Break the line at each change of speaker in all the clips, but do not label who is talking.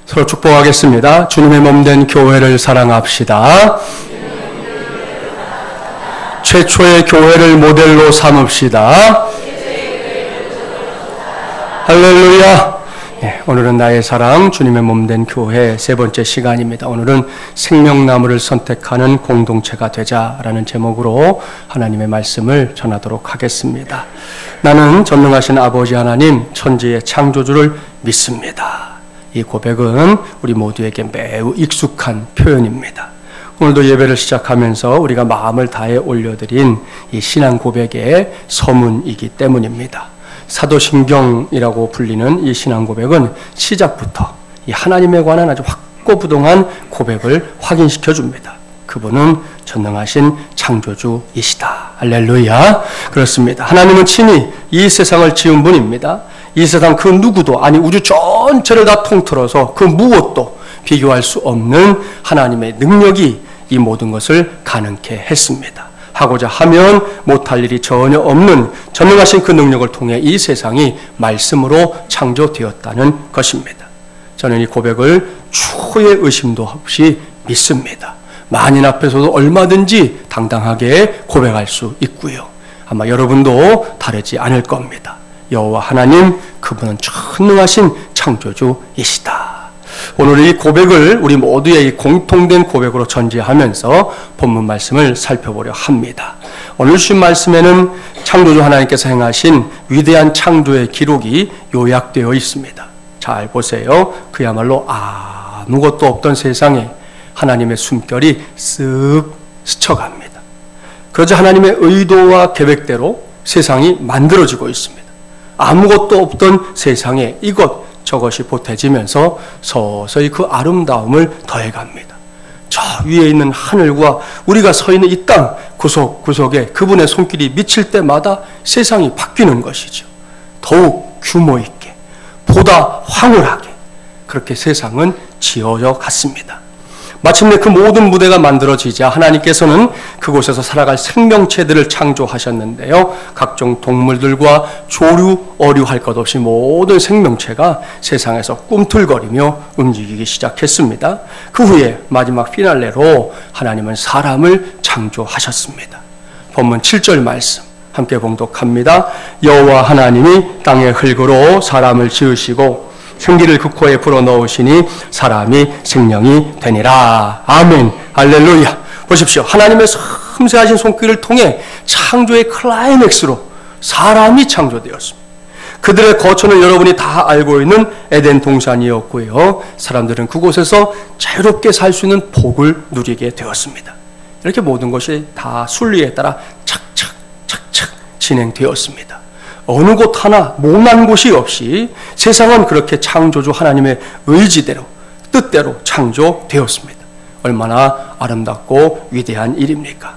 서로 축복하겠습니다. 주님의 몸된 교회를 사랑합시다. 최초의 교회를 모델로 삼읍시다. 할렐루야. 오늘은 나의 사랑 주님의 몸된 교회 세 번째 시간입니다. 오늘은 생명나무를 선택하는 공동체가 되자라는 제목으로 하나님의 말씀을 전하도록 하겠습니다. 나는 전능하신 아버지 하나님 천지의 창조주를 믿습니다. 이 고백은 우리 모두에게 매우 익숙한 표현입니다. 오늘도 예배를 시작하면서 우리가 마음을 다해 올려드린 이 신앙 고백의 서문이기 때문입니다. 사도신경이라고 불리는 이 신앙 고백은 시작부터 이 하나님에 관한 아주 확고부동한 고백을 확인시켜 줍니다. 그분은 전능하신 창조주이시다. 할렐루야. 그렇습니다. 하나님은 친히 이 세상을 지은 분입니다. 이 세상 그 누구도, 아니 우주 전체를 다 통틀어서 그 무엇도 비교할 수 없는 하나님의 능력이 이 모든 것을 가능케 했습니다. 하고자 하면 못할 일이 전혀 없는 전능하신 그 능력을 통해 이 세상이 말씀으로 창조되었다는 것입니다. 저는 이 고백을 초의 의심도 없이 믿습니다. 만인 앞에서도 얼마든지 당당하게 고백할 수 있고요. 아마 여러분도 다르지 않을 겁니다. 여호와 하나님, 그분은 전능하신 창조주이시다. 오늘 이 고백을 우리 모두의 이 공통된 고백으로 전제하면서 본문 말씀을 살펴보려 합니다. 오늘 주신 말씀에는 창조주 하나님께서 행하신 위대한 창조의 기록이 요약되어 있습니다. 잘 보세요. 그야말로 아무것도 없던 세상에 하나님의 숨결이 쓱 스쳐갑니다. 그러자 하나님의 의도와 계획대로 세상이 만들어지고 있습니다. 아무것도 없던 세상에 이것 저것이 보태지면서 서서히 그 아름다움을 더해갑니다. 저 위에 있는 하늘과 우리가 서 있는 이 땅 구석구석에 그분의 손길이 미칠 때마다 세상이 바뀌는 것이죠. 더욱 규모 있게, 보다 황홀하게 그렇게 세상은 지어져 갔습니다. 마침내 그 모든 무대가 만들어지자 하나님께서는 그곳에서 살아갈 생명체들을 창조하셨는데요. 각종 동물들과 조류, 어류 할 것 없이 모든 생명체가 세상에서 꿈틀거리며 움직이기 시작했습니다. 그 후에 마지막 피날레로 하나님은 사람을 창조하셨습니다. 본문 7절 말씀 함께 봉독합니다. 여호와 하나님이 땅의 흙으로 사람을 지으시고 생기를 그 코에 불어넣으시니 사람이 생명이 되니라. 아멘. 할렐루야. 보십시오. 하나님의 섬세하신 손길을 통해 창조의 클라이맥스로 사람이 창조되었습니다. 그들의 거처는 여러분이 다 알고 있는 에덴 동산이었고요. 사람들은 그곳에서 자유롭게 살 수 있는 복을 누리게 되었습니다. 이렇게 모든 것이 다 순리에 따라 착착 진행되었습니다. 어느 곳 하나 모난 곳이 없이 세상은 그렇게 창조주 하나님의 의지대로 뜻대로 창조되었습니다. 얼마나 아름답고 위대한 일입니까?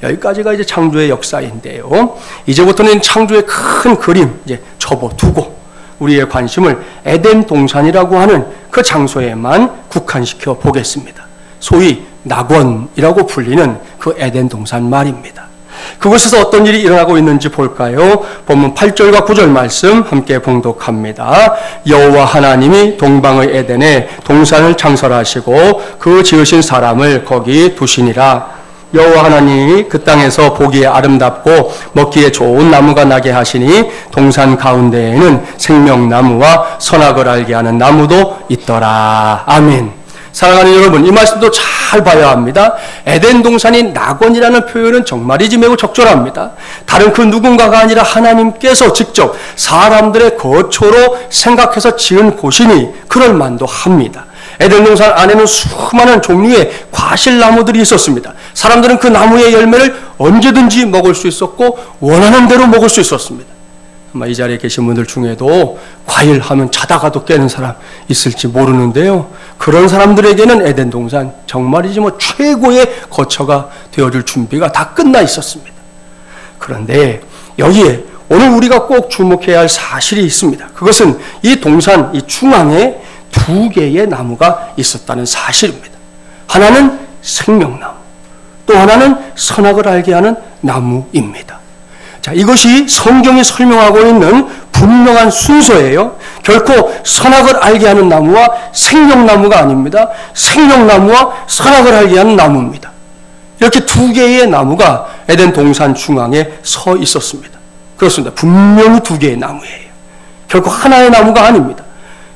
여기까지가 이제 창조의 역사인데요. 이제부터는 창조의 큰 그림 이제 접어두고 우리의 관심을 에덴 동산이라고 하는 그 장소에만 국한시켜 보겠습니다. 소위 낙원이라고 불리는 그 에덴 동산 말입니다. 그곳에서 어떤 일이 일어나고 있는지 볼까요? 본문 8절과 9절 말씀 함께 봉독합니다. 여호와 하나님이 동방의 에덴에 동산을 창설하시고 그 지으신 사람을 거기 두시니라. 여호와 하나님이 그 땅에서 보기에 아름답고 먹기에 좋은 나무가 나게 하시니 동산 가운데에는 생명나무와 선악을 알게 하는 나무도 있더라. 아멘. 사랑하는 여러분, 이 말씀도 잘 봐야 합니다. 에덴 동산이 낙원이라는 표현은 정말이지 매우 적절합니다. 다른 그 누군가가 아니라 하나님께서 직접 사람들의 거처로 생각해서 지은 곳이니 그럴 만도 합니다. 에덴 동산 안에는 수많은 종류의 과실나무들이 있었습니다. 사람들은 그 나무의 열매를 언제든지 먹을 수 있었고 원하는 대로 먹을 수 있었습니다. 아마 이 자리에 계신 분들 중에도 과일 하면 자다가도 깨는 사람 있을지 모르는데요. 그런 사람들에게는 에덴 동산 정말이지 최고의 거처가 되어줄 준비가 다 끝나 있었습니다. 그런데 여기에 오늘 우리가 꼭 주목해야 할 사실이 있습니다. 그것은 이 동산 이 중앙에 두 개의 나무가 있었다는 사실입니다. 하나는 생명나무, 또 하나는 선악을 알게 하는 나무입니다. 자, 이것이 성경이 설명하고 있는 분명한 순서예요. 결코 선악을 알게 하는 나무와 생명나무가 아닙니다. 생명나무와 선악을 알게 하는 나무입니다. 이렇게 두 개의 나무가 에덴 동산 중앙에 서 있었습니다. 그렇습니다. 분명히 두 개의 나무예요. 결코 하나의 나무가 아닙니다.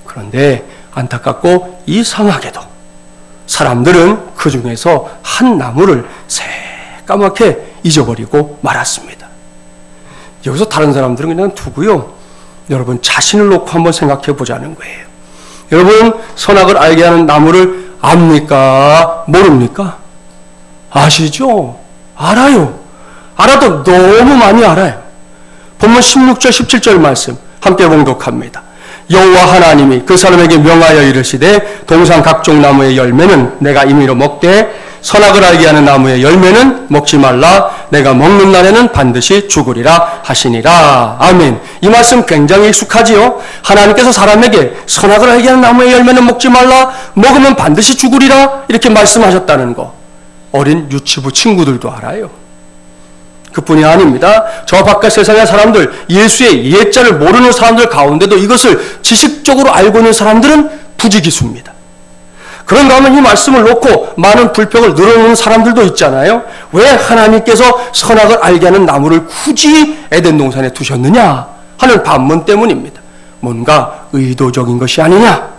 그런데 안타깝고 이상하게도 사람들은 그 중에서 한 나무를 새까맣게 잊어버리고 말았습니다. 여기서 다른 사람들은 그냥 두고요. 여러분 자신을 놓고 한번 생각해 보자는 거예요. 여러분 선악을 알게 하는 나무를 압니까? 모릅니까? 아시죠? 알아요. 알아도 너무 많이 알아요. 본문 16절 17절 말씀 함께 봉독합니다. 여호와 하나님이 그 사람에게 명하여 이르시되 동산 각종 나무의 열매는 내가 임의로 먹되 선악을 알게 하는 나무의 열매는 먹지 말라. 내가 먹는 날에는 반드시 죽으리라 하시니라. 아멘. 이 말씀 굉장히 익숙하지요. 하나님께서 사람에게 선악을 알게 하는 나무의 열매는 먹지 말라. 먹으면 반드시 죽으리라. 이렇게 말씀하셨다는 거 어린 유치부 친구들도 알아요. 그뿐이 아닙니다. 저 바깥 세상의 사람들, 예수의 예자를 모르는 사람들 가운데도 이것을 지식적으로 알고 있는 사람들은 부지기수입니다. 그런가 하면 이 말씀을 놓고 많은 불평을 늘어놓는 사람들도 있잖아요. 왜 하나님께서 선악을 알게 하는 나무를 굳이 에덴 동산에 두셨느냐 하는 반문 때문입니다. 뭔가 의도적인 것이 아니냐.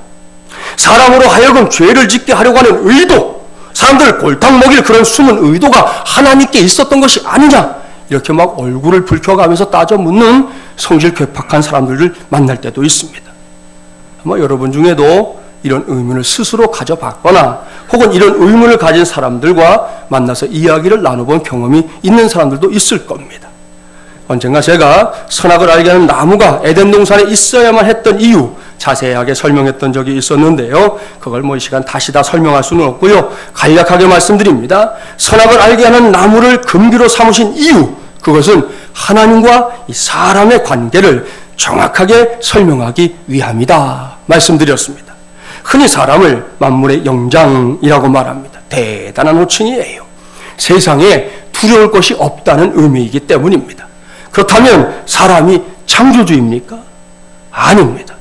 사람으로 하여금 죄를 짓게 하려고 하는 의도, 사람들을 골탕 먹일 그런 숨은 의도가 하나님께 있었던 것이 아니냐. 이렇게 막 얼굴을 붉혀가면서 따져 묻는 성질 괴팍한 사람들을 만날 때도 있습니다. 아마 여러분 중에도 이런 의문을 스스로 가져봤거나 혹은 이런 의문을 가진 사람들과 만나서 이야기를 나눠본 경험이 있는 사람들도 있을 겁니다. 언젠가 제가 선악을 알게 하는 나무가 에덴 동산에 있어야만 했던 이유 자세하게 설명했던 적이 있었는데요. 그걸 이 시간 다시 다 설명할 수는 없고요. 간략하게 말씀드립니다. 선악을 알게 하는 나무를 금기로 삼으신 이유, 그것은 하나님과 이 사람의 관계를 정확하게 설명하기 위함이다 말씀드렸습니다. 흔히 사람을 만물의 영장이라고 말합니다. 대단한 호칭이에요. 세상에 두려울 것이 없다는 의미이기 때문입니다. 그렇다면 사람이 창조주입니까? 아닙니다.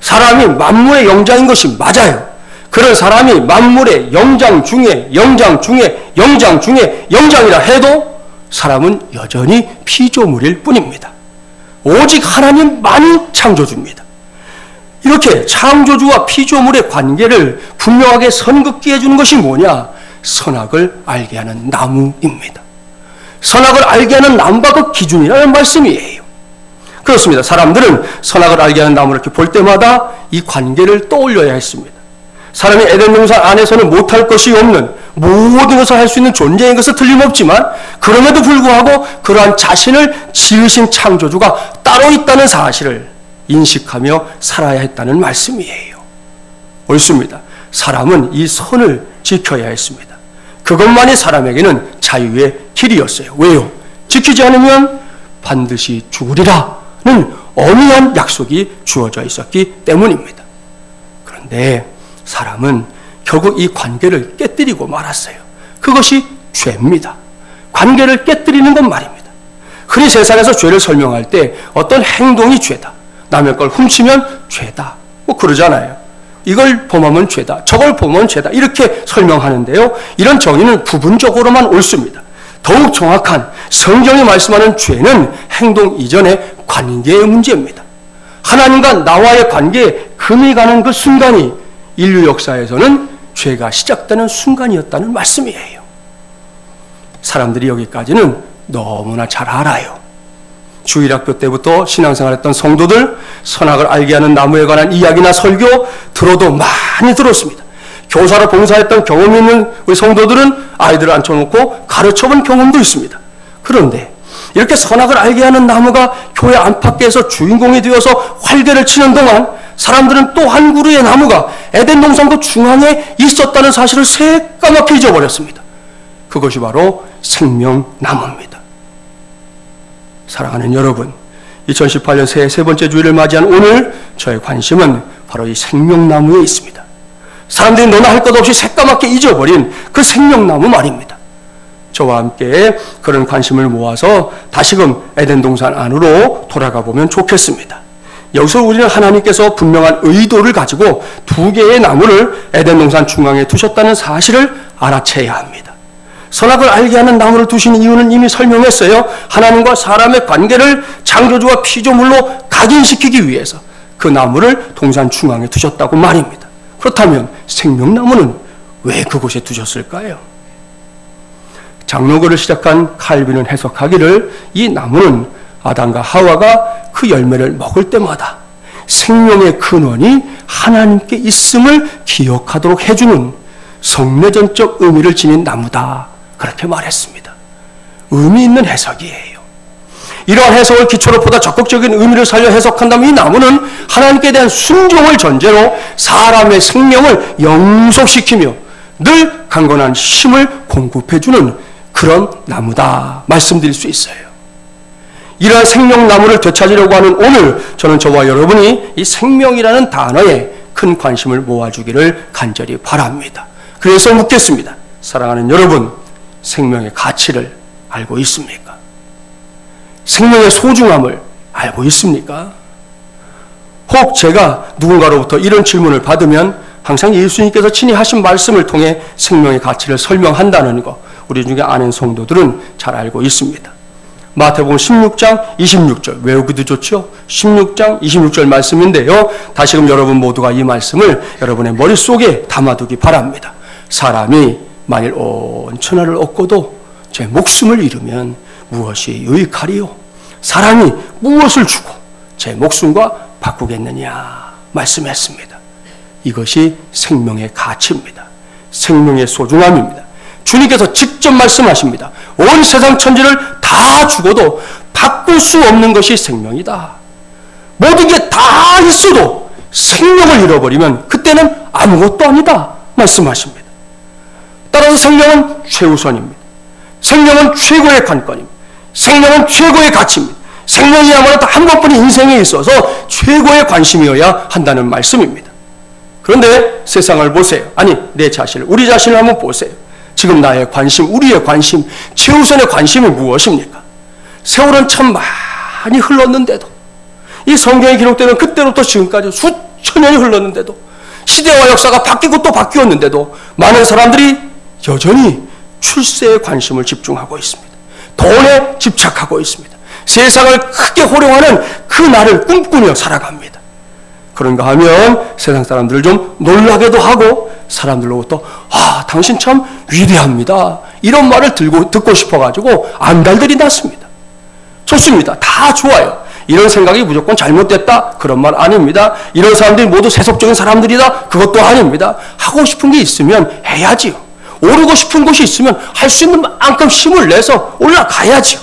사람이 만물의 영장인 것이 맞아요. 그런 사람이 만물의 영장 중에 영장 중에 영장 중에 영장이라 해도 사람은 여전히 피조물일 뿐입니다. 오직 하나님만이 창조주입니다. 이렇게 창조주와 피조물의 관계를 분명하게 선긋게 해주는 것이 뭐냐? 선악을 알게 하는 나무입니다. 선악을 알게 하는 나무가 그 기준이라는 말씀이에요. 그렇습니다. 사람들은 선악을 알게 하는 나무를 이렇게 볼 때마다 이 관계를 떠올려야 했습니다. 사람이 에덴 동산 안에서는 못할 것이 없는 모든 것을 할 수 있는 존재인 것은 틀림없지만 그럼에도 불구하고 그러한 자신을 지으신 창조주가 따로 있다는 사실을 인식하며 살아야 했다는 말씀이에요. 옳습니다. 사람은 이 선을 지켜야 했습니다. 그것만이 사람에게는 자유의 길이었어요. 왜요? 지키지 않으면 반드시 죽으리라는 엄연한 약속이 주어져 있었기 때문입니다. 그런데 사람은 결국 이 관계를 깨뜨리고 말았어요. 그것이 죄입니다. 관계를 깨뜨리는 건 말입니다. 흔히 세상에서 죄를 설명할 때 어떤 행동이 죄다, 남의 걸 훔치면 죄다, 그러잖아요. 이걸 범하면 죄다, 저걸 범하면 죄다, 이렇게 설명하는데요. 이런 정의는 부분적으로만 옳습니다. 더욱 정확한 성경이 말씀하는 죄는 행동 이전의 관계의 문제입니다. 하나님과 나와의 관계에 금이 가는 그 순간이 인류 역사에서는 죄가 시작되는 순간이었다는 말씀이에요. 사람들이 여기까지는 너무나 잘 알아요. 주일학교 때부터 신앙생활했던 성도들, 선악을 알게 하는 나무에 관한 이야기나 설교 들어도 많이 들었습니다. 교사로 봉사했던 경험이 있는 우리 성도들은 아이들을 앉혀놓고 가르쳐본 경험도 있습니다. 그런데 이렇게 선악을 알게 하는 나무가 교회 안팎에서 주인공이 되어서 활개를 치는 동안 사람들은 또 한 그루의 나무가 에덴 동산 그 중앙에 있었다는 사실을 새까맣게 잊어버렸습니다. 그것이 바로 생명나무입니다. 사랑하는 여러분, 2018년 새해 세 번째 주일을 맞이한 오늘 저의 관심은 바로 이 생명나무에 있습니다. 사람들이 너나 할 것 없이 새까맣게 잊어버린 그 생명나무 말입니다. 저와 함께 그런 관심을 모아서 다시금 에덴 동산 안으로 돌아가 보면 좋겠습니다. 여기서 우리는 하나님께서 분명한 의도를 가지고 2개의 나무를 에덴 동산 중앙에 두셨다는 사실을 알아채야 합니다. 선악을 알게 하는 나무를 두신 이유는 이미 설명했어요. 하나님과 사람의 관계를 창조주와 피조물로 각인시키기 위해서 그 나무를 동산 중앙에 두셨다고 말입니다. 그렇다면 생명나무는 왜 그곳에 두셨을까요? 장로교를 시작한 칼빈은 해석하기를 이 나무는 아담과 하와가 그 열매를 먹을 때마다 생명의 근원이 하나님께 있음을 기억하도록 해주는 성례전적 의미를 지닌 나무다. 그렇게 말했습니다. 의미 있는 해석이에요. 이러한 해석을 기초로 보다 적극적인 의미를 살려 해석한다면 이 나무는 하나님께 대한 순종을 전제로 사람의 생명을 영속시키며 늘 강건한 힘을 공급해주는 그런 나무다 말씀드릴 수 있어요. 이러한 생명나무를 되찾으려고 하는 오늘 저는 저와 여러분이 이 생명이라는 단어에 큰 관심을 모아주기를 간절히 바랍니다. 그래서 묻겠습니다. 사랑하는 여러분, 생명의 가치를 알고 있습니까? 생명의 소중함을 알고 있습니까? 혹 제가 누군가로부터 이런 질문을 받으면 항상 예수님께서 친히 하신 말씀을 통해 생명의 가치를 설명한다는 것, 우리 중에 아는 성도들은 잘 알고 있습니다. 마태복음 16장 26절 외우기도 좋죠. 16장 26절 말씀인데요. 다시금 여러분 모두가 이 말씀을 여러분의 머릿속에 담아두기 바랍니다. 사람이 만일 온 천하를 얻고도 제 목숨을 잃으면 무엇이 유익하리요? 사람이 무엇을 주고 제 목숨과 바꾸겠느냐 말씀했습니다. 이것이 생명의 가치입니다. 생명의 소중함입니다. 주님께서 직접 말씀하십니다. 온 세상 천지를 다 죽어도 바꿀 수 없는 것이 생명이다. 모든 게 다 있어도 생명을 잃어버리면 그때는 아무것도 아니다 말씀하십니다. 따라서 생명은 최우선입니다. 생명은 최고의 관건입니다. 생명은 최고의 가치입니다. 생명이야말로 한 번뿐인 인생에 있어서 최고의 관심이어야 한다는 말씀입니다. 그런데 세상을 보세요. 아니, 내 자신을, 우리 자신을 한번 보세요. 지금 나의 관심, 우리의 관심, 최우선의 관심이 무엇입니까? 세월은 참 많이 흘렀는데도, 이 성경에 기록되는 그때로부터 지금까지 수천 년이 흘렀는데도, 시대와 역사가 바뀌고 또 바뀌었는데도 많은 사람들이 여전히 출세에 관심을 집중하고 있습니다. 돈에 집착하고 있습니다. 세상을 크게 호령하는 그 날을 꿈꾸며 살아갑니다. 그런가 하면 세상 사람들을 좀 놀라게도 하고 사람들로부터 당신 참 위대합니다. 이런 말을 듣고 싶어가지고 안달들이 났습니다. 좋습니다. 다 좋아요. 이런 생각이 무조건 잘못됐다. 그런 말 아닙니다. 이런 사람들이 모두 세속적인 사람들이다. 그것도 아닙니다. 하고 싶은 게 있으면 해야지요. 오르고 싶은 곳이 있으면 할 수 있는 만큼 힘을 내서 올라가야지요.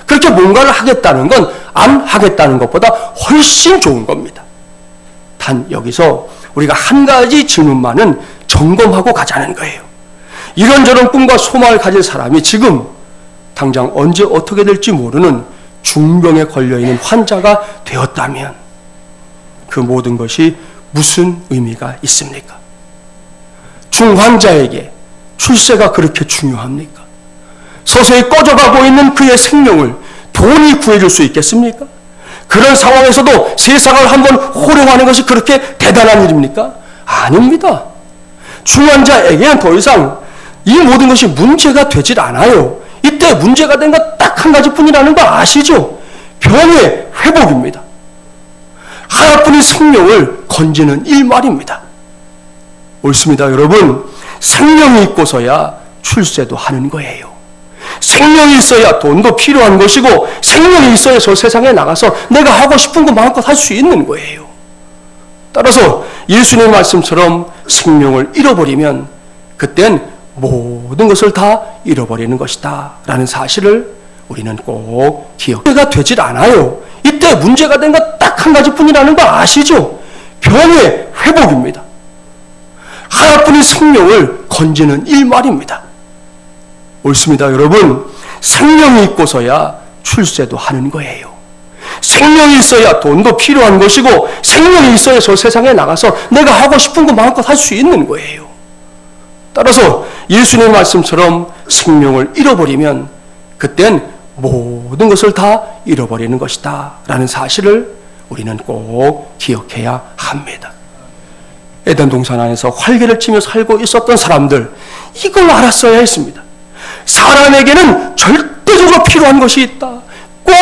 그렇게 뭔가를 하겠다는 건 안 하겠다는 것보다 훨씬 좋은 겁니다. 단 여기서 우리가 한 가지 질문만은 점검하고 가자는 거예요. 이런저런 꿈과 소망을 가진 사람이 지금 당장 언제 어떻게 될지 모르는 중병에 걸려있는 환자가 되었다면 그 모든 것이 무슨 의미가 있습니까? 중환자에게 출세가 그렇게 중요합니까? 서서히 꺼져가고 있는 그의 생명을 돈이 구해줄 수 있겠습니까? 그런 상황에서도 세상을 한번 호령하는 것이 그렇게 대단한 일입니까? 아닙니다. 중환자에게는 더 이상 이 모든 것이 문제가 되질 않아요. 이때 문제가 된 건 딱 한 가지뿐이라는 거 아시죠? 병의 회복입니다. 하나뿐인 생명을 건지는 일 말입니다. 옳습니다, 여러분. 생명이 있고서야 출세도 하는 거예요. 생명이 있어야 돈도 필요한 것이고 생명이 있어야 저 세상에 나가서 내가 하고 싶은 거 마음껏 할 수 있는 거예요. 따라서 예수님의 말씀처럼 생명을 잃어버리면 그땐 모든 것을 다 잃어버리는 것이다. 라는 사실을 우리는 꼭 기억해야 되질 않아요. 이때 문제가 된 건 딱 한 가지뿐이라는 거 아시죠? 병의 회복입니다. 하나뿐인 생명을 건지는 일 말입니다. 옳습니다, 여러분. 생명이 있고서야 출세도 하는 거예요. 생명이 있어야 돈도 필요한 것이고 생명이 있어야 저 세상에 나가서 내가 하고 싶은 거 마음껏 할 수 있는 거예요. 따라서 예수님의 말씀처럼 생명을 잃어버리면 그땐 모든 것을 다 잃어버리는 것이다 라는 사실을 우리는 꼭 기억해야 합니다. 에덴 동산 안에서 활개를 치며 살고 있었던 사람들, 이걸 알았어야 했습니다. 사람에게는 절대적으로 필요한 것이 있다. 꼭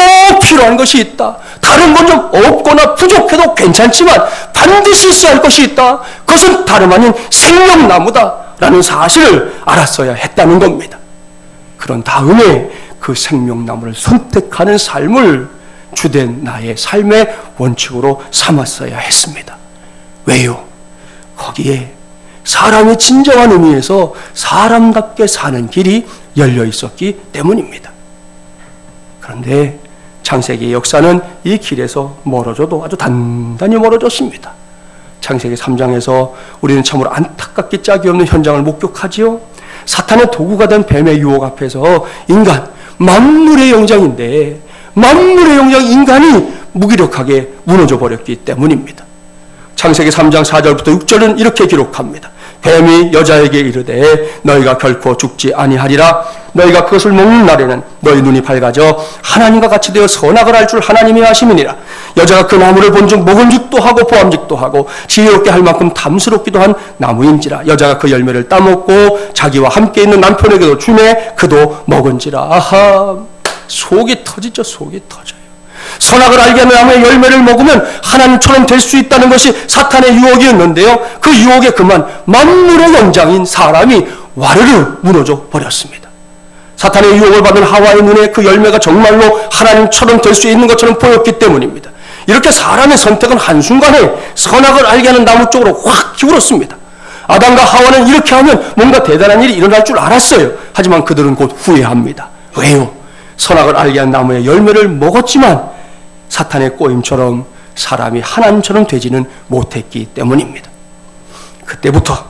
필요한 것이 있다. 다른 건 좀 없거나 부족해도 괜찮지만 반드시 있어야 할 것이 있다. 그것은 다름 아닌 생명나무다 라는 사실을 알았어야 했다는 겁니다. 그런 다음에 그 생명나무를 선택하는 삶을 주된 나의 삶의 원칙으로 삼았어야 했습니다. 왜요? 거기에 사람이 진정한 의미에서 사람답게 사는 길이 열려 있었기 때문입니다. 그런데 창세기의 역사는 이 길에서 멀어져도 아주 단단히 멀어졌습니다. 창세기 3장에서 우리는 참으로 안타깝기 짝이 없는 현장을 목격하지요. 사탄의 도구가 된 뱀의 유혹 앞에서 인간, 만물의 영장인데 만물의 영장 인간이 무기력하게 무너져 버렸기 때문입니다. 창세기 3장 4절부터 6절은 이렇게 기록합니다. 뱀이 여자에게 이르되 너희가 결코 죽지 아니하리라. 너희가 그것을 먹는 날에는 너희 눈이 밝아져 하나님과 같이 되어 선악을 알 줄 하나님이 아심이니라. 여자가 그 나무를 본즉 먹음직도 하고 보암직도 하고 지혜롭게 할 만큼 탐스럽기도 한 나무인지라. 여자가 그 열매를 따먹고 자기와 함께 있는 남편에게도 주매 그도 먹은지라. 아하, 속이 터지죠. 속이 터져요. 선악을 알게 하는 나무의 열매를 먹으면 하나님처럼 될 수 있다는 것이 사탄의 유혹이었는데요. 그 유혹에 그만 만물의 영장인 사람이 와르르 무너져 버렸습니다. 사탄의 유혹을 받은 하와의 눈에 그 열매가 정말로 하나님처럼 될 수 있는 것처럼 보였기 때문입니다. 이렇게 사람의 선택은 한순간에 선악을 알게 하는 나무 쪽으로 확 기울었습니다. 아담과 하와는 이렇게 하면 뭔가 대단한 일이 일어날 줄 알았어요. 하지만 그들은 곧 후회합니다. 왜요? 선악을 알게 한 나무의 열매를 먹었지만 사탄의 꼬임처럼 사람이 하나님처럼 되지는 못했기 때문입니다. 그때부터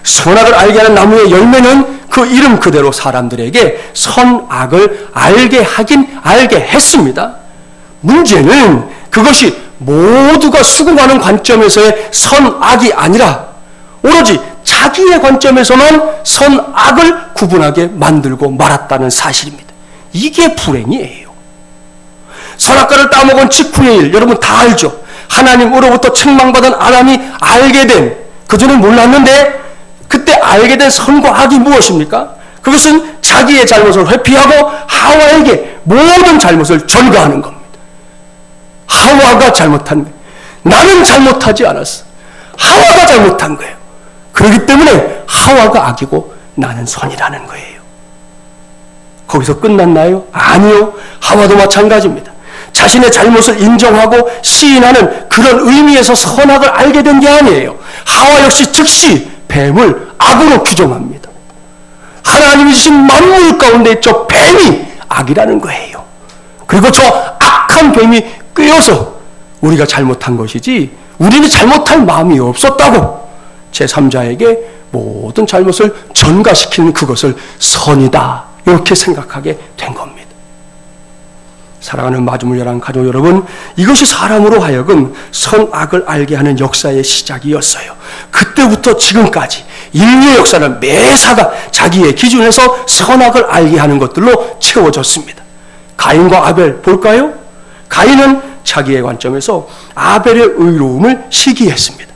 선악을 알게 하는 나무의 열매는 그 이름 그대로 사람들에게 선악을 알게 했습니다. 문제는 그것이 모두가 수긍하는 관점에서의 선악이 아니라 오로지 자기의 관점에서만 선악을 구분하게 만들고 말았다는 사실입니다. 이게 불행이에요. 선악과를 따먹은 직후의 일, 여러분 다 알죠? 하나님으로부터 책망받은 아담이 알게 된, 그전에 몰랐는데 그때 알게 된 선과 악이 무엇입니까? 그것은 자기의 잘못을 회피하고 하와에게 모든 잘못을 전가하는 겁니다. 하와가 잘못한 거예요. 나는 잘못하지 않았어. 하와가 잘못한 거예요. 그렇기 때문에 하와가 악이고 나는 선이라는 거예요. 거기서 끝났나요? 아니요. 하와도 마찬가지입니다. 자신의 잘못을 인정하고 시인하는 그런 의미에서 선악을 알게 된 게 아니에요. 하와 역시 즉시 뱀을 악으로 규정합니다. 하나님이 주신 만물 가운데 저 뱀이 악이라는 거예요. 그리고 저 악한 뱀이 꿰어서 우리가 잘못한 것이지 우리는 잘못할 마음이 없었다고 제3자에게 모든 잘못을 전가시키는 그것을 선이다 이렇게 생각하게 된 겁니다. 사랑하는 마주물려란 가족 여러분, 이것이 사람으로 하여금 선악을 알게 하는 역사의 시작이었어요. 그때부터 지금까지 인류의 역사는 매사가 자기의 기준에서 선악을 알게 하는 것들로 채워졌습니다. 가인과 아벨 볼까요? 가인은 자기의 관점에서 아벨의 의로움을 시기했습니다.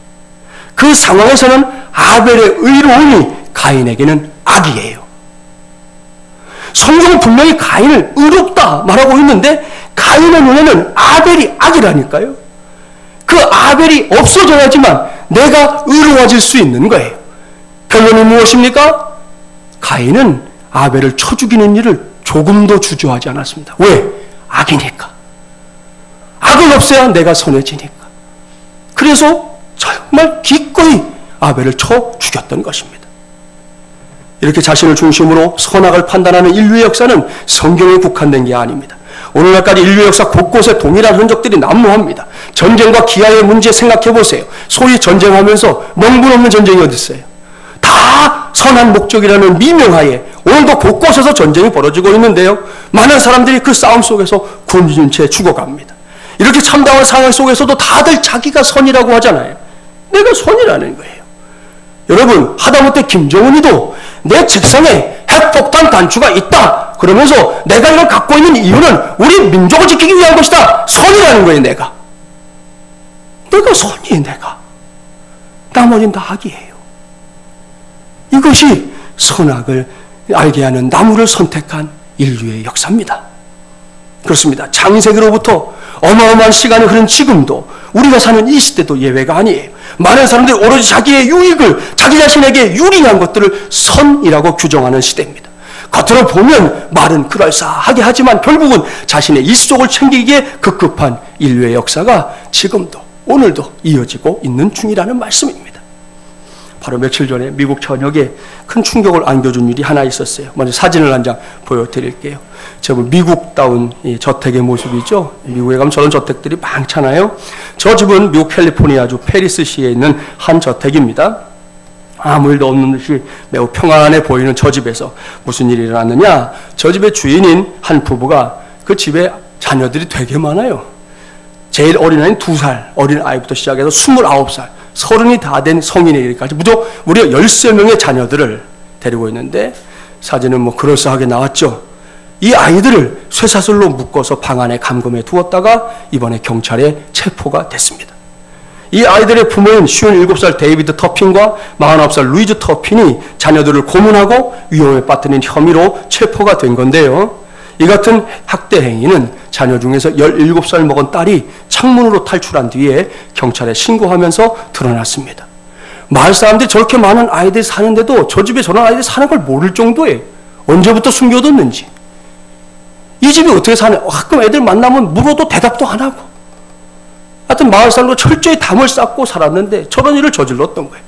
그 상황에서는 아벨의 의로움이 가인에게는 악이에요. 성경은 분명히 가인을 의롭다 말하고 있는데 가인의 눈에는 아벨이 악이라니까요. 그 아벨이 없어져야지만 내가 의로워질 수 있는 거예요. 결론이 무엇입니까? 가인은 아벨을 쳐 죽이는 일을 조금도 주저하지 않았습니다. 왜? 악이니까. 악을 없애야 내가 선해지니까. 그래서 정말 기꺼이 아벨을 쳐 죽였던 것입니다. 이렇게 자신을 중심으로 선악을 판단하는 인류의 역사는 성경에 국한된 게 아닙니다. 오늘날까지 인류의 역사 곳곳에 동일한 흔적들이 난무합니다. 전쟁과 기아의 문제 생각해 보세요. 소위 전쟁하면서 명분 없는 전쟁이 어디 있어요? 다 선한 목적이라는 미명하에 오늘도 곳곳에서 전쟁이 벌어지고 있는데요. 많은 사람들이 그 싸움 속에서 굶주린 채 죽어갑니다. 이렇게 참담한 상황 속에서도 다들 자기가 선이라고 하잖아요. 내가 선이라는 거예요. 여러분, 하다못해 김정은이도 내 책상에 핵폭탄 단추가 있다 그러면서 내가 이걸 갖고 있는 이유는 우리 민족을 지키기 위한 것이다. 선이라는 거예요. 내가 선이에요. 나머지는 다 악이에요. 이것이 선악을 알게 하는 나무를 선택한 인류의 역사입니다. 그렇습니다. 창세기로부터 어마어마한 시간이 흐른 지금도 우리가 사는 이 시대도 예외가 아니에요. 많은 사람들이 오로지 자기의 유익을, 자기 자신에게 유리한 것들을 선이라고 규정하는 시대입니다. 겉으로 보면 말은 그럴싸하게 하지만 결국은 자신의 일속을 챙기기에 급급한 인류의 역사가 지금도 오늘도 이어지고 있는 중이라는 말씀입니다. 바로 며칠 전에 미국 전역에 큰 충격을 안겨준 일이 하나 있었어요. 먼저 사진을 한 장 보여드릴게요. 제법 미국다운 이 저택의 모습이죠. 미국에 가면 저런 저택들이 많잖아요. 저 집은 미국 캘리포니아주 페리스시에 있는 한 저택입니다. 아무 일도 없는 듯이 매우 평안해 보이는 저 집에서 무슨 일이 일어났느냐. 저 집의 주인인 한 부부가 그 집에 자녀들이 되게 많아요. 제일 어린 아이는 2살, 어린 아이부터 시작해서 29살, 30이 다 된 성인에 이르기까지 무려 13명의 자녀들을 데리고 있는데 사진은 뭐 그럴싸하게 나왔죠. 이 아이들을 쇠사슬로 묶어서 방 안에 감금해 두었다가 이번에 경찰에 체포가 됐습니다. 이 아이들의 부모인 57살 데이비드 터핀과 49살 루이즈 터핀이 자녀들을 고문하고 위험에 빠뜨린 혐의로 체포가 된 건데요. 이 같은 학대 행위는 자녀 중에서 17살 먹은 딸이 창문으로 탈출한 뒤에 경찰에 신고하면서 드러났습니다. 마을 사람들이 저렇게 많은 아이들이 사는데도 저 집에 저런 아이들이 사는 걸 모를 정도에 언제부터 숨겨뒀는지, 이 집이 어떻게 사냐, 가끔 애들 만나면 물어도 대답도 안 하고, 하여튼 마을 사람도 철저히 담을 쌓고 살았는데 저런 일을 저질렀던 거예요.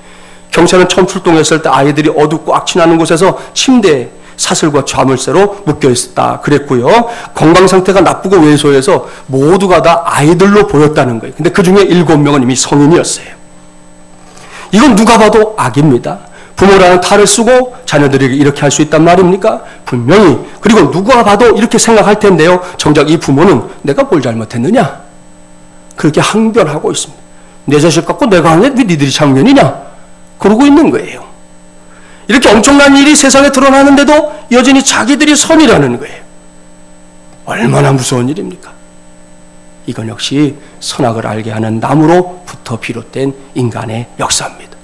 경찰은 처음 출동했을 때 아이들이 어둡고 악취나는 곳에서 침대에 사슬과 자물쇠로 묶여 있었다 그랬고요. 건강 상태가 나쁘고 왜소해서 모두가 다 아이들로 보였다는 거예요. 근데 그 중에 7명은 이미 성인이었어요. 이건 누가 봐도 악입니다. 부모라는 탈을 쓰고 자녀들에게 이렇게 할 수 있단 말입니까? 분명히. 그리고 누가 봐도 이렇게 생각할 텐데요. 정작 이 부모는 내가 뭘 잘못했느냐? 그렇게 항변하고 있습니다. 내 자식 갖고 내가 하는데 왜 니들이 장면이냐? 그러고 있는 거예요. 이렇게 엄청난 일이 세상에 드러나는데도 여전히 자기들이 선이라는 거예요. 얼마나 무서운 일입니까? 이건 역시 선악을 알게 하는 나무로부터 비롯된 인간의 역사입니다.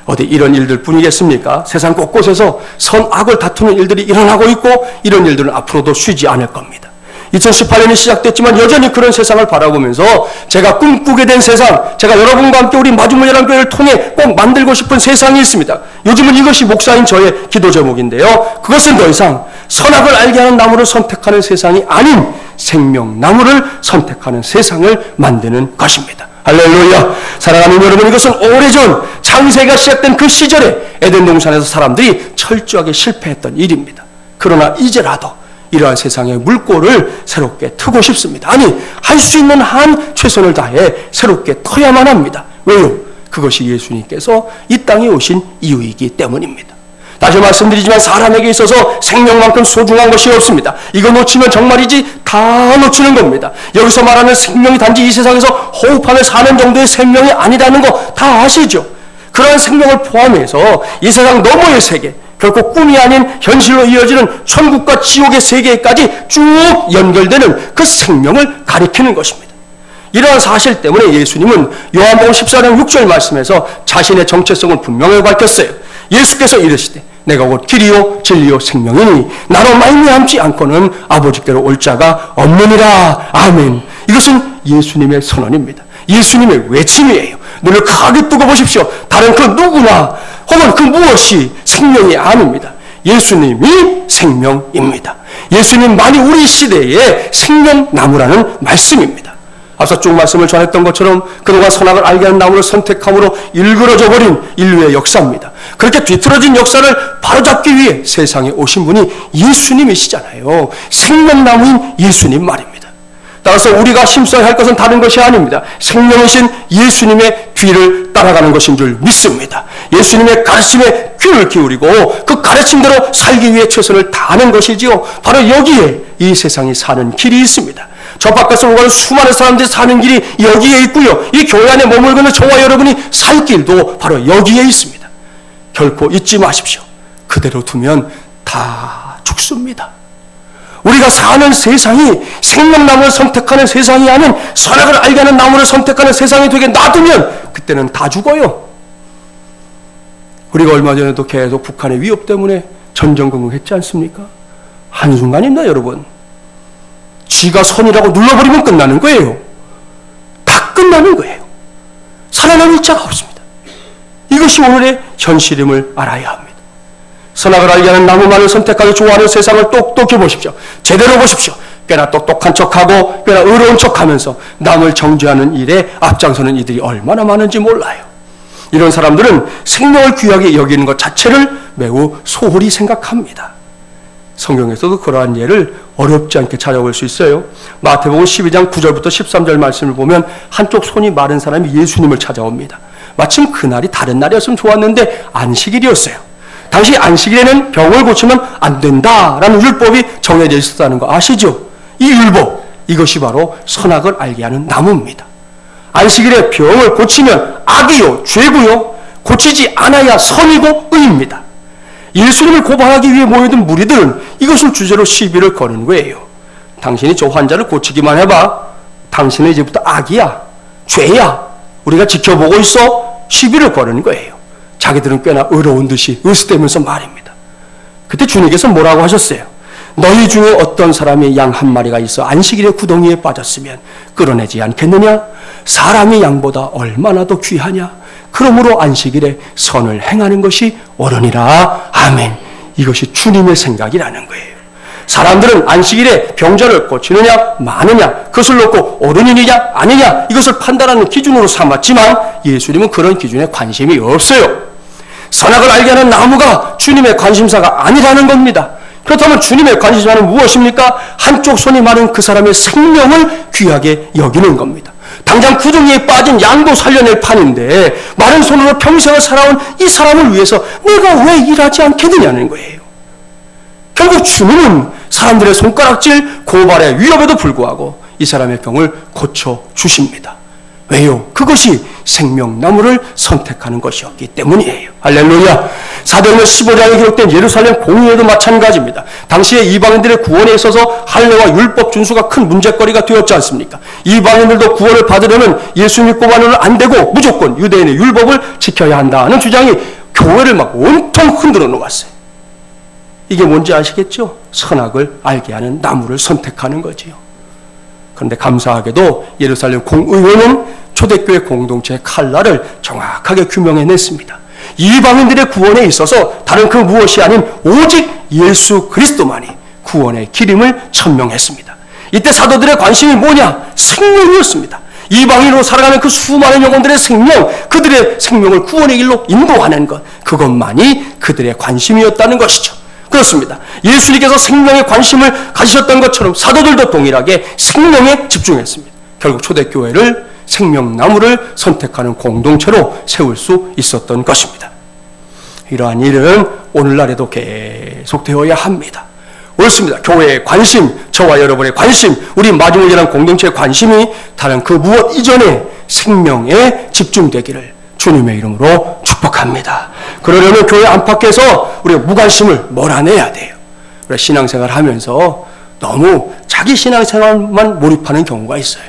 어디 이런 일들 뿐이겠습니까? 세상 곳곳에서 선악을 다투는 일들이 일어나고 있고 이런 일들은 앞으로도 쉬지 않을 겁니다. 2018년이 시작됐지만 여전히 그런 세상을 바라보면서 제가 꿈꾸게 된 세상, 제가 여러분과 함께 우리 마중물이라는 교회를 통해 꼭 만들고 싶은 세상이 있습니다. 요즘은 이것이 목사인 저의 기도 제목인데요. 그것은 더 이상 선악을 알게 하는 나무를 선택하는 세상이 아닌 생명나무를 선택하는 세상을 만드는 것입니다. 할렐루야. 사랑하는 여러분, 이것은 오래전 창세기가 시작된 그 시절에 에덴 동산에서 사람들이 철저하게 실패했던 일입니다. 그러나 이제라도 이러한 세상의 물꼬를 새롭게 트고 싶습니다. 아니, 할 수 있는 한 최선을 다해 새롭게 터야만 합니다. 왜요? 그것이 예수님께서 이 땅에 오신 이유이기 때문입니다. 다시 말씀드리지만 사람에게 있어서 생명만큼 소중한 것이 없습니다. 이거 놓치면 정말이지 다 놓치는 겁니다. 여기서 말하는 생명이 단지 이 세상에서 호흡하며 사는 정도의 생명이 아니라는 거 다 아시죠? 그러한 생명을 포함해서 이 세상 너머의 세계, 결코 꿈이 아닌 현실로 이어지는 천국과 지옥의 세계까지 쭉 연결되는 그 생명을 가리키는 것입니다. 이러한 사실 때문에 예수님은 요한복음 14장 6절 말씀에서 자신의 정체성을 분명하게 밝혔어요. 예수께서 이르시되 내가 곧 길이요 진리요 생명이니 나로 말미암지 않고는 아버지께로 올 자가 없느니라. 아멘. 이것은 예수님의 선언입니다. 예수님의 외침이에요. 눈을 크게 뜨고 보십시오. 다른 그 누구나 혹은 그 무엇이 생명이 아닙니다. 예수님이 생명입니다. 예수님만이 우리 시대의 생명나무라는 말씀입니다. 앞서 쭉 말씀을 전했던 것처럼 그동안 선악을 알게 하는 나무를 선택함으로 일그러져 버린 인류의 역사입니다. 그렇게 뒤틀어진 역사를 바로잡기 위해 세상에 오신 분이 예수님이시잖아요. 생명나무인 예수님 말입니다. 따라서 우리가 심써야 할 것은 다른 것이 아닙니다. 생명이신 예수님의 뒤를 따라가는 것인 줄 믿습니다. 예수님의 가르침에 귀를 기울이고 그 가르침대로 살기 위해 최선을 다하는 것이지요. 바로 여기에 이 세상이 사는 길이 있습니다. 저 바깥에서 오가는 수많은 사람들이 사는 길이 여기에 있고요. 이 교회 안에 머물고 있는 저와 여러분이 살 길도 바로 여기에 있습니다. 결코 잊지 마십시오. 그대로 두면 다 죽습니다. 우리가 사는 세상이 생명나무를 선택하는 세상이 아닌 선악을 알게 하는 나무를 선택하는 세상이 되게 놔두면 그때는 다 죽어요. 우리가 얼마 전에도 계속 북한의 위협 때문에 전전긍긍했지 않습니까? 한순간입니다, 여러분. 지가 선이라고 눌러버리면 끝나는 거예요. 다 끝나는 거예요. 살아남을 자가 없습니다. 이것이 오늘의 현실임을 알아야 합니다. 선악을 알게 하는 나무만을 선택하고 좋아하는 세상을 똑똑히 보십시오. 제대로 보십시오. 꽤나 똑똑한 척하고 꽤나 의로운 척하면서 남을 정죄하는 일에 앞장서는 이들이 얼마나 많은지 몰라요. 이런 사람들은 생명을 귀하게 여기는 것 자체를 매우 소홀히 생각합니다. 성경에서도 그러한 예를 어렵지 않게 찾아볼 수 있어요. 마태복음 12장 9절부터 13절 말씀을 보면 한쪽 손이 마른 사람이 예수님을 찾아옵니다. 마침 그날이 다른 날이었으면 좋았는데 안식일이었어요. 당시 안식일에는 병을 고치면 안 된다라는 율법이 정해져 있었다는 거 아시죠? 이 율법, 이것이 바로 선악을 알게 하는 나무입니다. 안식일에 병을 고치면 악이요, 죄고요, 고치지 않아야 선이고 의입니다. 예수님을 고발하기 위해 모여든 무리들은 이것을 주제로 시비를 거는 거예요. 당신이 저 환자를 고치기만 해봐. 당신은 이제부터 악이야, 죄야. 우리가 지켜보고 있어. 시비를 거는 거예요. 자기들은 꽤나 의로운 듯이 으스대면서 말입니다. 그때 주님께서 뭐라고 하셨어요? 너희 중에 어떤 사람이 양 한 마리가 있어 안식일에 구덩이에 빠졌으면 끌어내지 않겠느냐? 사람이 양보다 얼마나 더 귀하냐? 그러므로 안식일에 선을 행하는 것이 옳으니라. 아멘. 이것이 주님의 생각이라는 거예요. 사람들은 안식일에 병자를 고치느냐 마느냐 그것을 놓고 옳은 일이냐 아니냐 이것을 판단하는 기준으로 삼았지만 예수님은 그런 기준에 관심이 없어요. 선악을 알게 하는 나무가 주님의 관심사가 아니라는 겁니다. 그렇다면 주님의 관심사는 무엇입니까? 한쪽 손이 마른 그 사람의 생명을 귀하게 여기는 겁니다. 당장 구덩이에 빠진 양도 살려낼 판인데 마른 손으로 평생을 살아온 이 사람을 위해서 내가 왜 일하지 않겠느냐는 거예요. 결국 주님은 사람들의 손가락질, 고발의 위협에도 불구하고 이 사람의 병을 고쳐주십니다. 왜요? 그것이 생명나무를 선택하는 것이었기 때문이에요. 할렐루야. 사도행전 15장에 기록된 예루살렘 공의회도 마찬가지입니다. 당시에 이방인들의 구원에 있어서 할례와 율법 준수가 큰 문제거리가 되었지 않습니까? 이방인들도 구원을 받으려면 예수 믿고만은 안 되고 무조건 유대인의 율법을 지켜야 한다는 주장이 교회를 막 온통 흔들어 놓았어요. 이게 뭔지 아시겠죠? 선악을 알게 하는 나무를 선택하는 거지요. 그런데 감사하게도 예루살렘 공의회는 초대교회 공동체의 칼날을 정확하게 규명해냈습니다. 이방인들의 구원에 있어서 다른 그 무엇이 아닌 오직 예수 그리스도만이 구원의 길임을 천명했습니다. 이때 사도들의 관심이 뭐냐? 생명이었습니다. 이방인으로 살아가는 그 수많은 영혼들의 생명, 그들의 생명을 구원의 길로 인도하는 것, 그것만이 그들의 관심이었다는 것이죠. 그렇습니다. 예수님께서 생명에 관심을 가지셨던 것처럼 사도들도 동일하게 생명에 집중했습니다. 결국 초대교회를 생명나무를 선택하는 공동체로 세울 수 있었던 것입니다. 이러한 일은 오늘날에도 계속되어야 합니다. 옳습니다. 교회의 관심, 저와 여러분의 관심, 우리 마지못이라는 공동체의 관심이 다른 그 무엇 이전에 생명에 집중되기를 주님의 이름으로 축복합니다. 그러려면 교회 안팎에서 우리가 무관심을 몰아내야 돼요. 우리가 신앙생활 하면서 너무 자기 신앙생활만 몰입하는 경우가 있어요.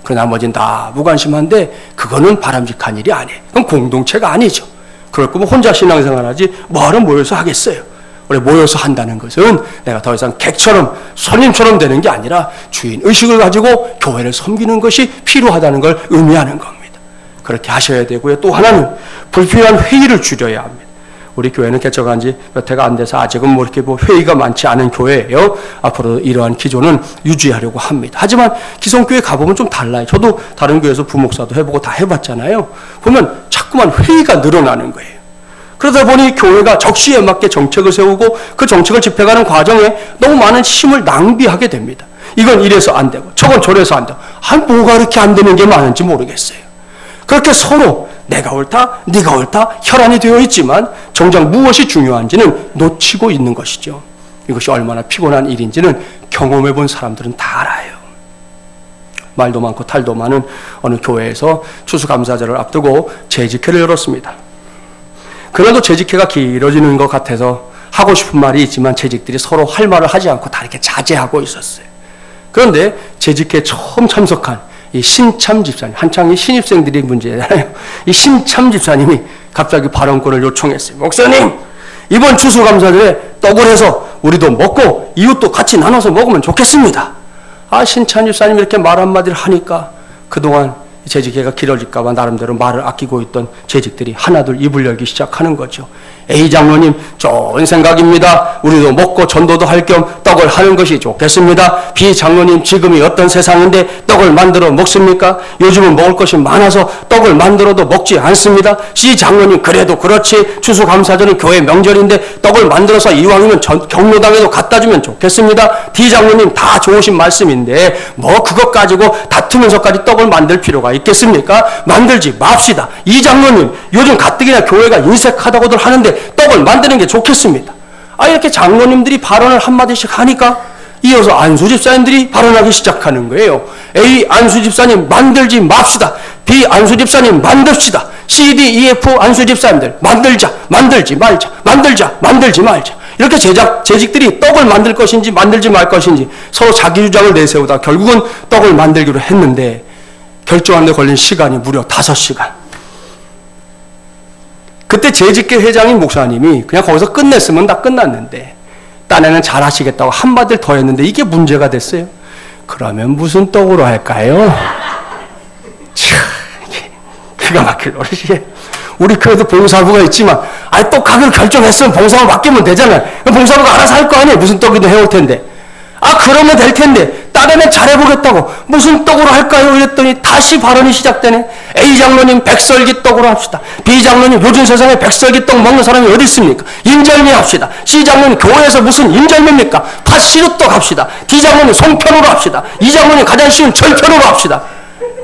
그러나 나머지는 다 무관심한데 그거는 바람직한 일이 아니에요. 그건 공동체가 아니죠. 그럴 거면 혼자 신앙생활 하지 뭐하러 모여서 하겠어요. 우리 모여서 한다는 것은 내가 더 이상 객처럼 손님처럼 되는 게 아니라 주인의식을 가지고 교회를 섬기는 것이 필요하다는 걸 의미하는 겁니다. 그렇게 하셔야 되고요. 또 하나는 불필요한 회의를 줄여야 합니다. 우리 교회는 개척한 지 몇 해가 안 돼서 아직은 뭐 이렇게 회의가 많지 않은 교회예요. 앞으로 이러한 기조는 유지하려고 합니다. 하지만 기성교회 가보면 좀 달라요. 저도 다른 교회에서 부목사도 해보고 다 해봤잖아요. 보면 자꾸만 회의가 늘어나는 거예요. 그러다 보니 교회가 적시에 맞게 정책을 세우고 그 정책을 집행하는 과정에 너무 많은 힘을 낭비하게 됩니다. 이건 이래서 안 되고 저건 저래서 안 되고 뭐가 이렇게 안 되는 게 많은지 모르겠어요. 그렇게 서로 내가 옳다, 네가 옳다 혈안이 되어 있지만 정작 무엇이 중요한지는 놓치고 있는 것이죠. 이것이 얼마나 피곤한 일인지는 경험해 본 사람들은 다 알아요. 말도 많고 탈도 많은 어느 교회에서 추수감사절을 앞두고 재직회를 열었습니다. 그래도 재직회가 길어지는 것 같아서 하고 싶은 말이 있지만 재직들이 서로 할 말을 하지 않고 다 이렇게 자제하고 있었어요. 그런데 재직회에 처음 참석한 이 신참 집사님, 한창 이 신입생들이 문제잖아요. 이 신참 집사님이 갑자기 발언권을 요청했어요. 목사님, 이번 추수감사절에 떡을 해서 우리도 먹고 이웃도 같이 나눠서 먹으면 좋겠습니다. 신참 집사님이 이렇게 말 한마디를 하니까 그동안 재직회가 길어질까 봐 나름대로 말을 아끼고 있던 재직들이 하나둘 입을 열기 시작하는 거죠. A 장로님, 좋은 생각입니다. 우리도 먹고 전도도 할 겸 떡을 하는 것이 좋겠습니다. B 장로님, 지금이 어떤 세상인데 떡을 만들어 먹습니까? 요즘은 먹을 것이 많아서 떡을 만들어도 먹지 않습니다. C 장로님, 그래도 그렇지. 추수감사절은 교회 명절인데 떡을 만들어서 이왕이면 경로당에도 갖다 주면 좋겠습니다. D 장로님, 다 좋으신 말씀인데 뭐 그것 가지고 다투면서까지 떡을 만들 필요가 있겠습니까? 만들지 맙시다. 이 장로님, 요즘 가뜩이나 교회가 인색하다고들 하는데 떡을 만드는 게 좋겠습니다. 이렇게 장로님들이 발언을 한마디씩 하니까 이어서 안수 집사님들이 발언하기 시작하는 거예요. A 안수 집사님, 만들지 맙시다. B 안수 집사님, 만듭시다. C, D, E, F 안수 집사님들, 만들자, 만들지 말자, 만들자, 만들지 말자. 이렇게 재직들이 떡을 만들 것인지 만들지 말 것인지 서로 자기 주장을 내세우다 결국은 떡을 만들기로 했는데 결정하는 데 걸린 시간이 무려 5시간. 그때 재직회 회장인 목사님이 그냥 거기서 끝냈으면 다 끝났는데 딴에는 잘하시겠다고 한마디를 더 했는데 이게 문제가 됐어요. 그러면 무슨 떡으로 할까요? 참, 기가 막힐 노릇이에요. 우리 교회도 봉사부가 있지만 떡 가격을 결정했으면 봉사부 맡기면 되잖아요. 봉사부가 알아서 할 거 아니에요. 무슨 떡이든 해올 텐데. 그러면 될 텐데 딸에는 잘해보겠다고 무슨 떡으로 할까요? 이랬더니 다시 발언이 시작되네. A 장로님, 백설기 떡으로 합시다. B 장로님, 요즘 세상에 백설기 떡 먹는 사람이 어디 있습니까? 인절미 합시다. C 장로님, 교회에서 무슨 인절미입니까? 팥시루떡 합시다. D 장로님, 송편으로 합시다. E 장로님, 가장 쉬운 절편으로 합시다.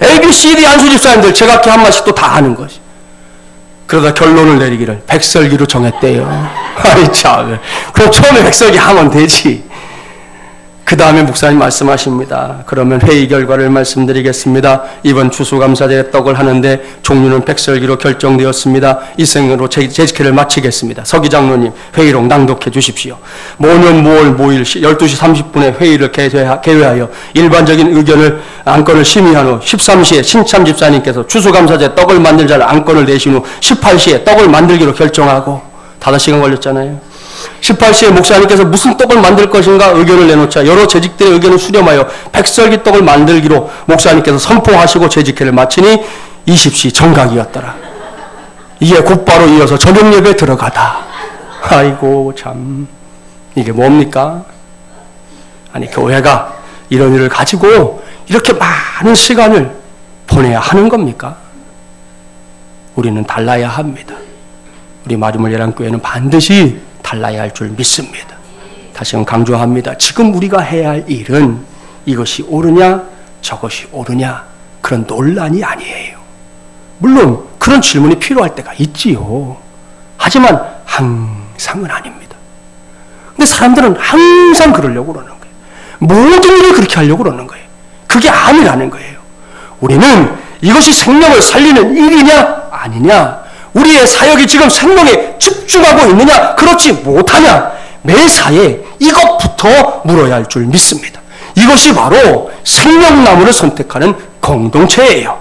A, B, C, D 안수 집사님들 제각기 한 마씩 또 다 하는 거지. 그러다 결론을 내리기를 백설기로 정했대요. 아이 참, 그럼 처음에 백설기 하면 되지. 그 다음에 목사님 말씀하십니다. 그러면 회의 결과를 말씀드리겠습니다. 이번 추수감사절에 떡을 하는데 종류는 백설기로 결정되었습니다. 이생으로 재직회를 마치겠습니다. 서기 장로님, 회의록 낭독해 주십시오. 모년 5월 5일 12시 30분에 회의를 개회하여 일반적인 의견을 안건을 심의한 후 13시에 신참 집사님께서 추수감사절에 떡을 만들자를 안건을 내신 후 18시에 떡을 만들기로 결정하고 5시간 걸렸잖아요. 18시에 목사님께서 무슨 떡을 만들 것인가 의견을 내놓자 여러 재직들의 의견을 수렴하여 백설기 떡을 만들기로 목사님께서 선포하시고 재직회를 마치니 20시 정각이었더라. 이에 곧바로 이어서 저녁 예배에 들어가다. 아이고 참, 이게 뭡니까? 아니 교회가 이런 일을 가지고 이렇게 많은 시간을 보내야 하는 겁니까? 우리는 달라야 합니다. 우리 마리물 예랑교회는 반드시 달라야 할 줄 믿습니다. 다시 한번 강조합니다. 지금 우리가 해야 할 일은 이것이 옳으냐 저것이 옳으냐 그런 논란이 아니에요. 물론 그런 질문이 필요할 때가 있지요. 하지만 항상은 아닙니다. 근데 사람들은 항상 그러려고 그러는 거예요. 모든 일을 그렇게 하려고 그러는 거예요. 그게 아니라는 거예요. 우리는 이것이 생명을 살리는 일이냐 아니냐, 우리의 사역이 지금 생명에 집중하고 있느냐 그렇지 못하냐, 매사에 이것부터 물어야 할 줄 믿습니다. 이것이 바로 생명나무를 선택하는 공동체예요.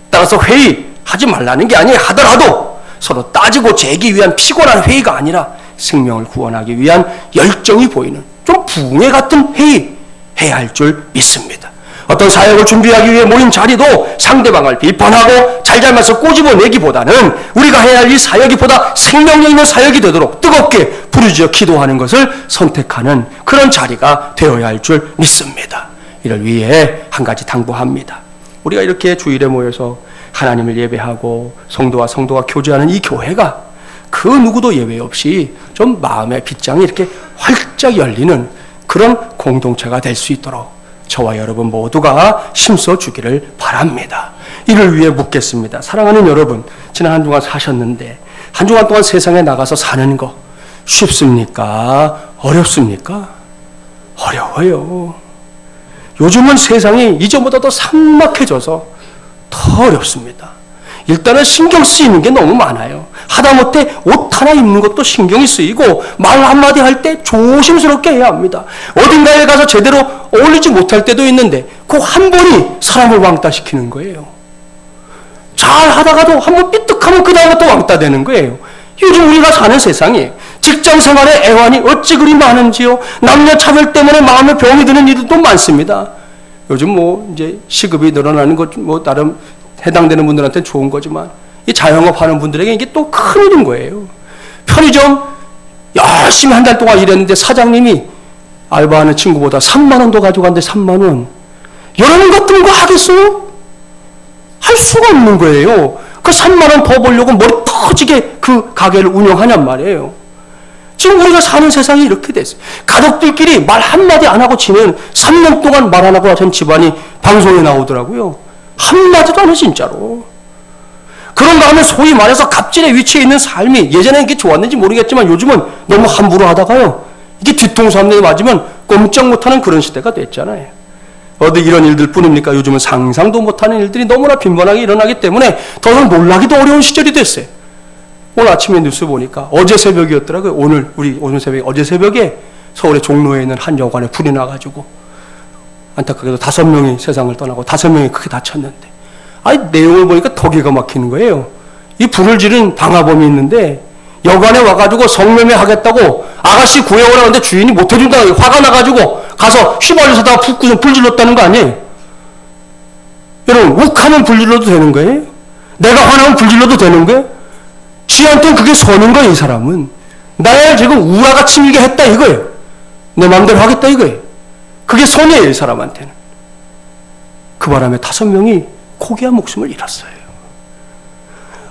따라서 회의하지 말라는 게 아니에요. 하더라도 서로 따지고 재기 위한 피곤한 회의가 아니라 생명을 구원하기 위한 열정이 보이는 좀 붕괴 같은 회의 해야 할 줄 믿습니다. 어떤 사역을 준비하기 위해 모인 자리도 상대방을 비판하고 잘잘못을 꼬집어내기보다는 우리가 해야 할 이 사역이 보다 생명력 있는 사역이 되도록 뜨겁게 부르짖어 기도하는 것을 선택하는 그런 자리가 되어야 할 줄 믿습니다. 이를 위해 한 가지 당부합니다. 우리가 이렇게 주일에 모여서 하나님을 예배하고 성도와 교제하는 이 교회가 그 누구도 예외 없이 좀 마음의 빗장이 이렇게 활짝 열리는 그런 공동체가 될 수 있도록 저와 여러분 모두가 힘써주기를 바랍니다. 이를 위해 묻겠습니다. 사랑하는 여러분, 지난 한 주간 사셨는데 한 주간 동안 세상에 나가서 사는 거 쉽습니까? 어렵습니까? 어려워요. 요즘은 세상이 이전보다 더 삭막해져서 더 어렵습니다. 일단은 신경 쓰이는 게 너무 많아요. 하다못해 옷 하나 입는 것도 신경이 쓰이고 말 한마디 할 때 조심스럽게 해야 합니다. 어딘가에 가서 제대로 어울리지 못할 때도 있는데 그 한 번이 사람을 왕따시키는 거예요. 잘 하다가도 한 번 삐뜩하면 그 다음에 또 왕따 되는 거예요. 요즘 우리가 사는 세상에 직장 생활의 애환이 어찌 그리 많은지요. 남녀 차별 때문에 마음에 병이 드는 일도 많습니다. 요즘 이제 시급이 늘어나는 것 나름 해당되는 분들한테는 좋은 거지만 이 자영업 하는 분들에게 이게 또 큰일인 거예요. 편의점 열심히 한 달 동안 일했는데 사장님이 알바하는 친구보다 3만 원 더 가져간대. 3만 원. 여러분 같은 거 하겠어요? 할 수가 없는 거예요. 그 3만 원 더 벌려고 머리 터지게 그 가게를 운영하냔 말이에요. 지금 우리가 사는 세상이 이렇게 됐어요. 가족들끼리 말 한마디 안 하고 지내는 3년 동안 말 안 하고 하던 집안이 방송에 나오더라고요. 한마디도 안 해 진짜로. 그런가 하면 소위 말해서 갑질의 위치에 있는 삶이 예전에는 이게 좋았는지 모르겠지만 요즘은 너무 함부로 하다가요. 이게 뒤통수 한 대 맞으면 꼼짝 못하는 그런 시대가 됐잖아요. 어디 이런 일들 뿐입니까? 요즘은 상상도 못하는 일들이 너무나 빈번하게 일어나기 때문에 더 이상 놀라기도 어려운 시절이 됐어요. 오늘 아침에 뉴스 보니까 어제 새벽이었더라고요. 오늘 새벽에 어제 새벽에 서울의 종로에 있는 한 여관에 불이 나가지고 안타깝게도 5명이 세상을 떠나고 5명이 크게 다쳤는데 내용을 보니까 더 기가 막히는 거예요. 이 불을 지른 방화범이 있는데 여관에 와가지고 성매매 하겠다고 아가씨 구해오라고 하는데 주인이 못해준다고 화가 나가지고 가서 휘발유사다가 불 질렀다는 거 아니에요? 여러분 욱하면 불 질러도 되는 거예요? 내가 화나면 불 질러도 되는 거예요? 지한테는 그게 선인 거예요. 이 사람은 나를 지금 우라가 치밀게 했다 이거예요. 내 마음대로 하겠다 이거예요. 그게 선이에요. 이 사람한테는. 그 바람에 5명이 고귀한 목숨을 잃었어요.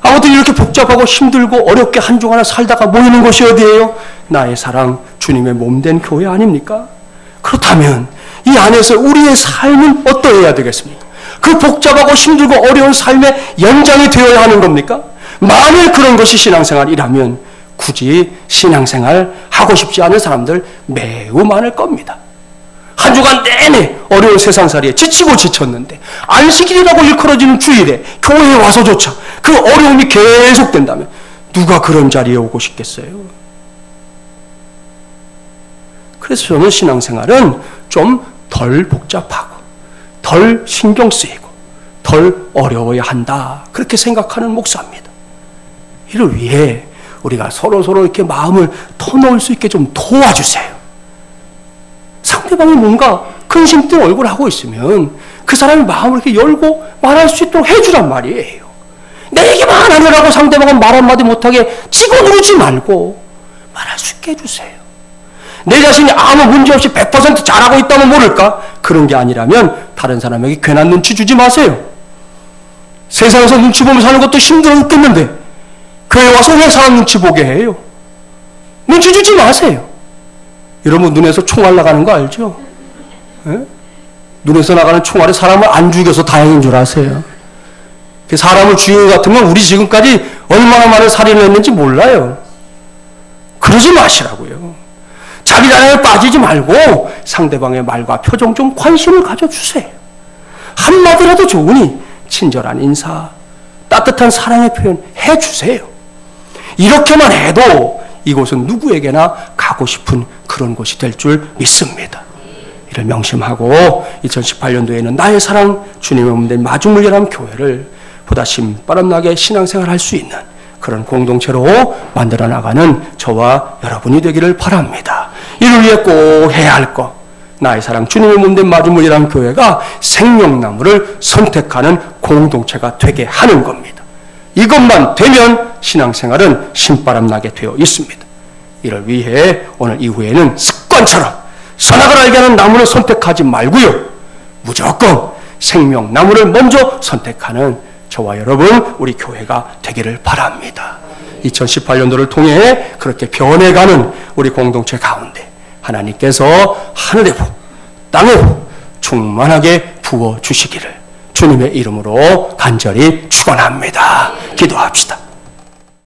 아무튼 이렇게 복잡하고 힘들고 어렵게 한 주간을 살다가 모이는 곳이 어디예요? 나의 사랑 주님의 몸된 교회 아닙니까? 그렇다면 이 안에서 우리의 삶은 어떠해야 되겠습니까? 그 복잡하고 힘들고 어려운 삶의 연장이 되어야 하는 겁니까? 만일 그런 것이 신앙생활이라면 굳이 신앙생활 하고 싶지 않은 사람들 매우 많을 겁니다. 한 주간 내내 어려운 세상살이에 지치고 지쳤는데 안식일이라고 일컬어지는 주일에 교회에 와서조차 그 어려움이 계속된다면 누가 그런 자리에 오고 싶겠어요? 그래서 저는 신앙생활은 좀 덜 복잡하고 덜 신경 쓰이고 덜 어려워야 한다 그렇게 생각하는 목사입니다. 이를 위해 우리가 서로 이렇게 마음을 터놓을 수 있게 좀 도와주세요. 상대방이 뭔가 근심 뜬 얼굴을 하고 있으면 그 사람이 마음을 이렇게 열고 말할 수 있도록 해주란 말이에요. 내 얘기만 하느라고 상대방은 말 한마디 못하게 찍어 누르지 말고 말할 수 있게 해주세요. 내 자신이 아무 문제 없이 100% 잘하고 있다면 모를까? 그런 게 아니라면 다른 사람에게 괜한 눈치 주지 마세요. 세상에서 눈치 보면 사는 것도 힘들어 죽겠는데 교회 와서 왜 사람 눈치 보게 해요? 눈치 주지 마세요. 여러분 눈에서 총알 나가는 거 알죠? 에? 눈에서 나가는 총알이 사람을 안 죽여서 다행인 줄 아세요? 사람을 죽인 것 같으면 우리 지금까지 얼마나 많은 살인을 했는지 몰라요. 그러지 마시라고요. 자기 자랑에 빠지지 말고 상대방의 말과 표정 좀 관심을 가져주세요. 한마디라도 좋으니 친절한 인사, 따뜻한 사랑의 표현 해주세요. 이렇게만 해도 이곳은 누구에게나 가고 싶은 그런 곳이 될 줄 믿습니다. 이를 명심하고 2018년도에는 나의 사랑 주님의 몸된 마중물이라는 교회를 보다 신바람나게 신앙생활할 수 있는 그런 공동체로 만들어 나가는 저와 여러분이 되기를 바랍니다. 이를 위해 꼭 해야 할 것, 나의 사랑 주님의 몸된 마중물이라는 교회가 생명나무를 선택하는 공동체가 되게 하는 겁니다. 이것만 되면 신앙생활은 신바람나게 되어 있습니다. 이를 위해 오늘 이후에는 습관처럼 선악을 알게 하는 나무를 선택하지 말고요. 무조건 생명나무를 먼저 선택하는 저와 여러분 우리 교회가 되기를 바랍니다. 2018년도를 통해 그렇게 변해가는 우리 공동체 가운데 하나님께서 하늘의 복, 땅의 복 충만하게 부어주시기를 주님의 이름으로 간절히 축원합니다. 기도합시다.